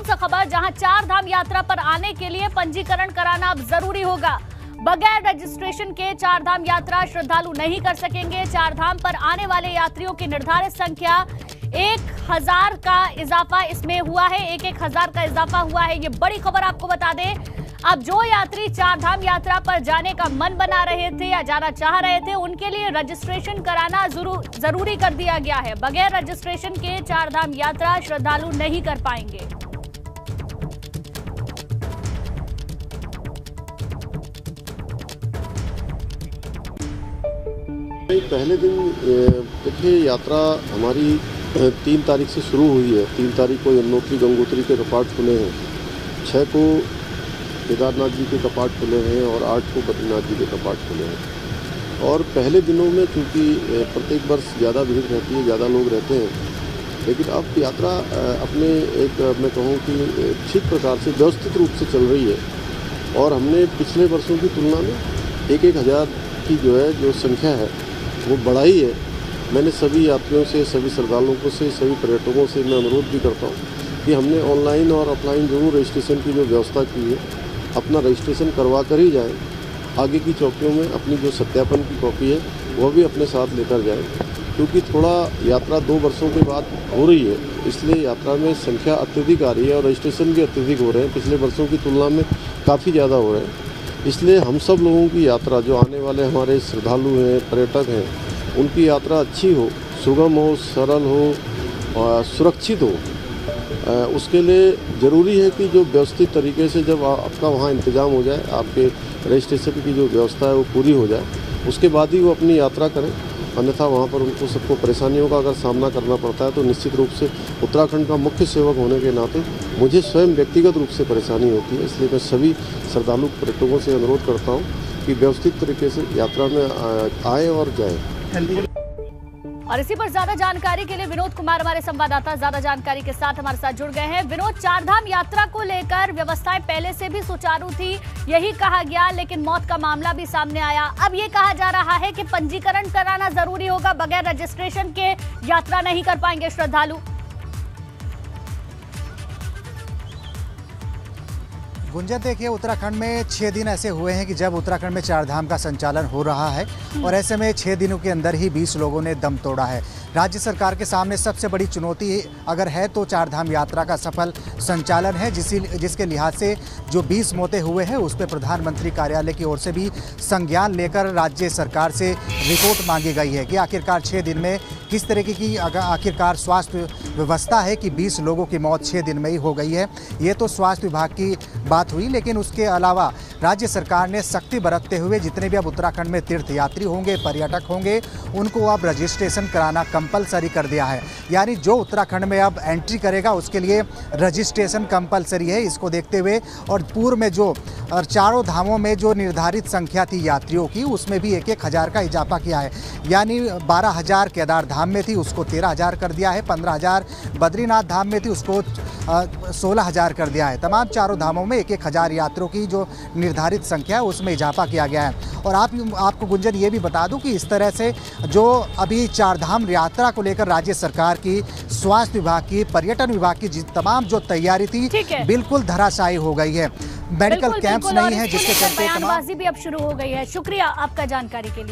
सुकून सा खबर, जहां चार धाम यात्रा पर आने के लिए पंजीकरण कराना अब जरूरी होगा। बगैर रजिस्ट्रेशन के चार धाम यात्रा श्रद्धालु नहीं कर सकेंगे। चार धाम पर आने वाले यात्रियों की निर्धारित संख्या 1000 का इजाफा इसमें हुआ है। 1000 का इजाफा हुआ है। ये बड़ी खबर आपको बता दें। अब जो यात्री चार धाम यात्रा पर जाने का मन बना रहे थे या जाना चाह रहे थे, उनके लिए रजिस्ट्रेशन कराना जरूरी कर दिया गया है। बगैर रजिस्ट्रेशन के चार धाम यात्रा श्रद्धालु नहीं कर पाएंगे। पहले दिन देखिए, यात्रा हमारी 3 तारीख से शुरू हुई है। 3 तारीख को यमुनोत्री गंगोत्री के कपाट खुले हैं, 6 को केदारनाथ जी के कपाट खुले हैं और 8 को बद्रीनाथ जी के कपाट खुले हैं। और पहले दिनों में चूँकि प्रत्येक वर्ष ज़्यादा भीड़ रहती है, ज़्यादा लोग रहते हैं, लेकिन अब यात्रा अपने मैं कहूँ कि ठीक प्रकार से व्यवस्थित रूप से चल रही है। और हमने पिछले वर्षों की तुलना में 1000 की जो संख्या है वो बढ़ाई है। मैंने सभी यात्रियों से, सभी श्रद्धालुओं से, सभी पर्यटकों से मैं अनुरोध भी करता हूँ कि हमने ऑनलाइन और ऑफलाइन दोनों रजिस्ट्रेशन की जो व्यवस्था की है, अपना रजिस्ट्रेशन करवा कर ही जाएं। आगे की चौकियों में अपनी जो सत्यापन की कॉपी है वह भी अपने साथ लेकर जाएं, क्योंकि थोड़ा यात्रा 2 वर्षों के बाद हो रही है, इसलिए यात्रा में संख्या अत्यधिक आ रही है और रजिस्ट्रेशन भी अत्यधिक हो रहे हैं। पिछले वर्षों की तुलना में काफ़ी ज़्यादा हो रहे हैं। इसलिए हम सब लोगों की यात्रा, जो आने वाले हमारे श्रद्धालु हैं, पर्यटक हैं, उनकी यात्रा अच्छी हो, सुगम हो, सरल हो और सुरक्षित हो। उसके लिए ज़रूरी है कि जो व्यवस्थित तरीके से जब आपका वहाँ इंतज़ाम हो जाए, आपके रजिस्ट्रेशन की जो व्यवस्था है वो पूरी हो जाए, उसके बाद ही वो अपनी यात्रा करें। अन्यथा वहाँ पर उनको सबको परेशानियों का अगर सामना करना पड़ता है तो निश्चित रूप से उत्तराखंड का मुख्य सेवक होने के नाते मुझे स्वयं व्यक्तिगत रूप से परेशानी होती है। इसलिए मैं सभी श्रद्धालु पर्यटकों से अनुरोध करता हूँ कि व्यवस्थित तरीके से यात्रा में आए और जाएँ। और इसी पर ज्यादा जानकारी के लिए विनोद कुमार हमारे संवाददाता ज्यादा जानकारी के साथ हमारे साथ जुड़ गए हैं। विनोद, चारधाम यात्रा को लेकर व्यवस्थाएं पहले से भी सुचारू थी, यही कहा गया, लेकिन मौत का मामला भी सामने आया। अब ये कहा जा रहा है कि पंजीकरण कराना जरूरी होगा, बगैर रजिस्ट्रेशन के यात्रा नहीं कर पाएंगे श्रद्धालु। गुंजन, देखिए, उत्तराखंड में 6 दिन ऐसे हुए हैं कि जब उत्तराखंड में चारधाम का संचालन हो रहा है और ऐसे में 6 दिनों के अंदर ही 20 लोगों ने दम तोड़ा है। राज्य सरकार के सामने सबसे बड़ी चुनौती अगर है तो चारधाम यात्रा का सफल संचालन है, जिसके लिहाज से जो 20 मौतें हुए हैं उस पर प्रधानमंत्री कार्यालय की ओर से भी संज्ञान लेकर राज्य सरकार से रिपोर्ट मांगी गई है कि आखिरकार 6 दिन में किस तरीके की आखिरकार स्वास्थ्य व्यवस्था है कि 20 लोगों की मौत 6 दिन में ही हो गई है। ये तो स्वास्थ्य विभाग की बात हुई, लेकिन उसके अलावा राज्य सरकार ने सख्ती बरतते हुए जितने भी अब उत्तराखंड में तीर्थ यात्री होंगे, पर्यटक होंगे, उनको अब रजिस्ट्रेशन कराना कंपलसरी कर दिया है। यानी जो उत्तराखंड में अब एंट्री करेगा उसके लिए रजिस्ट्रेशन कंपलसरी है। इसको देखते हुए और पूर्व में जो चारों धामों में जो निर्धारित संख्या थी यात्रियों की, उसमें भी 1000 का इजाफा किया है। यानी 12000 केदार धाम में थी, उसको 13000 कर दिया है। 15000 बद्रीनाथ धाम में थी, उसको 16000 कर दिया है। तमाम चारों धामों में 1000 यात्रियों की जो निर्धारित संख्या है उसमें इजाफा किया गया है। और आपको गुंजन ये भी बता दूं कि इस तरह से जो अभी चारधाम यात्रा को लेकर राज्य सरकार की, स्वास्थ्य विभाग की, पर्यटन विभाग की तमाम जो तैयारी थी बिल्कुल धराशायी हो गई है। मेडिकल कैंप्स नहीं है, जिसके चलते बयानबाजी भी अब शुरू हो गई है। शुक्रिया आपका जानकारी के लिए।